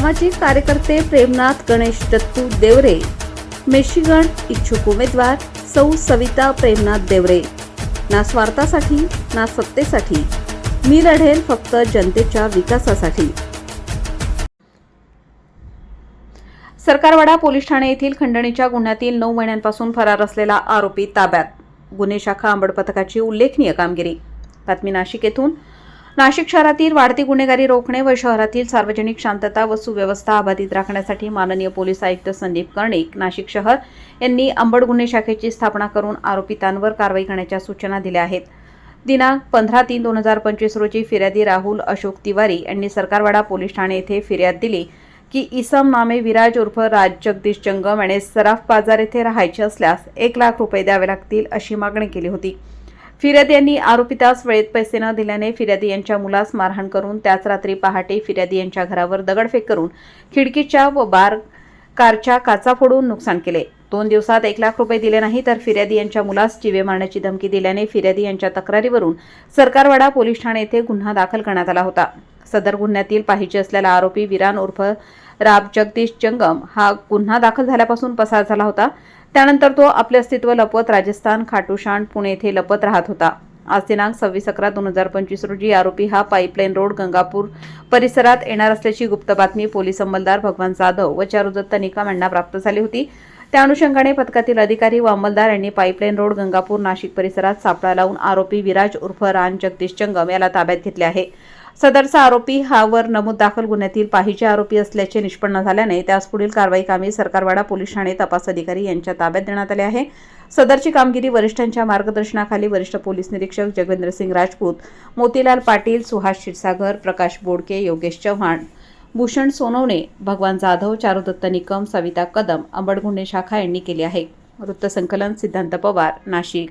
सामाजिक कार्यकर्ते प्रेमनाथ गणेश दत्तू देवरे, मिशिगन इच्छुक उमेदवार सौ सविता प्रेमनाथ देवरे। ना स्वार्थासाठी ना सत्तेसाठी, मी लढेल फक्त जनतेच्या विकासासाठी। सरकारवाडा पोलीस ठाणे येथील खंडणीच्या गुन्ह्यातील 9 महिन्यांपासून फरार असलेला आरोपी ताब्यात। गुन्हे शाखा अंबड पथकाची उल्लेखनीय कामगिरी। बातमी नाशिक येथून। नाशिक शहरातील वाढती गुन्हेगारी रोखणे व शहरातील सार्वजनिक शांतता व सुव्यवस्था अबाधित राखण्यासाठी माननीय पोलीस आयुक्त संदीप कर्णिक, नाशिक शहर यांनी अंबड गुन्हे शाखेची स्थापना करून आरोपितांवर कारवाई करण्याच्या सूचना दिल्या आहेत। दिनांक 15/3/2025 रोजी फिर्यादी राहुल अशोक तिवारी यांनी सरकारवाडा पोलीस ठाणे येथे फिर्याद दिली की इसम नामे विराज उर्फ राज जगदीश जंगम याने सराफ बाजार येथे राहायचे असल्यास 1 लाख रुपये द्यावे लागतील अशी मागणी केली होती। फिर्यादी यांनी आरोपितास वेळेत पैसे न दिल्याने फिर्यादी यांच्या मुलास मारहाण करून त्याच रात्री पहाटे फिर्यादी यांच्या घरावर दगडफेक करून खिडकीच्या व बार कारच्या काचा फोडून नुकसान केले। 2 दिवसात 1 लाख रुपये दिले नाही तर फिर्यादी यांच्या मुलास जीवे मारण्याची धमकी दिल्याने फिर्यादी यांच्या तक्रारीवरून सरकारवाडा पोलीस ठाणे येथे गुन्हा दाखल करण्यात आला होता। सदर गुन्ह्यातील पाहिजे असलेला आरोपी विरान उर्फ राज जगदीश जंगम हा गुन्हा दाखल झाल्यापासून पसार झाला होता। त्यानंतर तो आपले अस्तित्व लपवत राजस्थान, खाटूश्याम, पुणे येथे लपत राहत होता। आज दिनांक 26/11/2025 रोजी आरोपी हा पाईपलाईन रोड गंगापूर परिसरात येणार असल्याची गुप्त बातमी पोलीस अंमलदार भगवान जाधव व चारुदत्त निकम यांना प्राप्त झाली होती। त्या अनुषंगाने पथकातील अधिकारी व अंमलदार यांनी पाईपलाईन रोड गंगापूर नाशिक परिसरात सापळा लावून आरोपी विराज उर्फ राज जगदीश जंगम याला ताब्यात घेतले आहे। सदरचा आरोपी हा वर नमूद दाखल गुन्ह्यातील पाहिजे आरोपी असल्याचे निष्पन्न झाल्याने त्यास पुढील कारवाई कामी सरकारवाडा पोलीस ठाणे तपास अधिकारी यांच्या ताब्यात देण्यात आले आहे। सदरची कामगिरी वरिष्ठांच्या मार्गदर्शनाखाली वरिष्ठ पोलीस निरीक्षक जगवेंद्र सिंग राजपूत, मोतीलाल पाटील, सुहास क्षीरसागर, प्रकाश बोडके, योगेश चव्हाण, भूषण सोनवणे, भगवान जाधव, चारुदत्त निकम, सविता कदम, अंबड गुन्हे शाखा यांनी केली आहे। वृत्तसंकलन सिद्धांत पवार, नाशिक।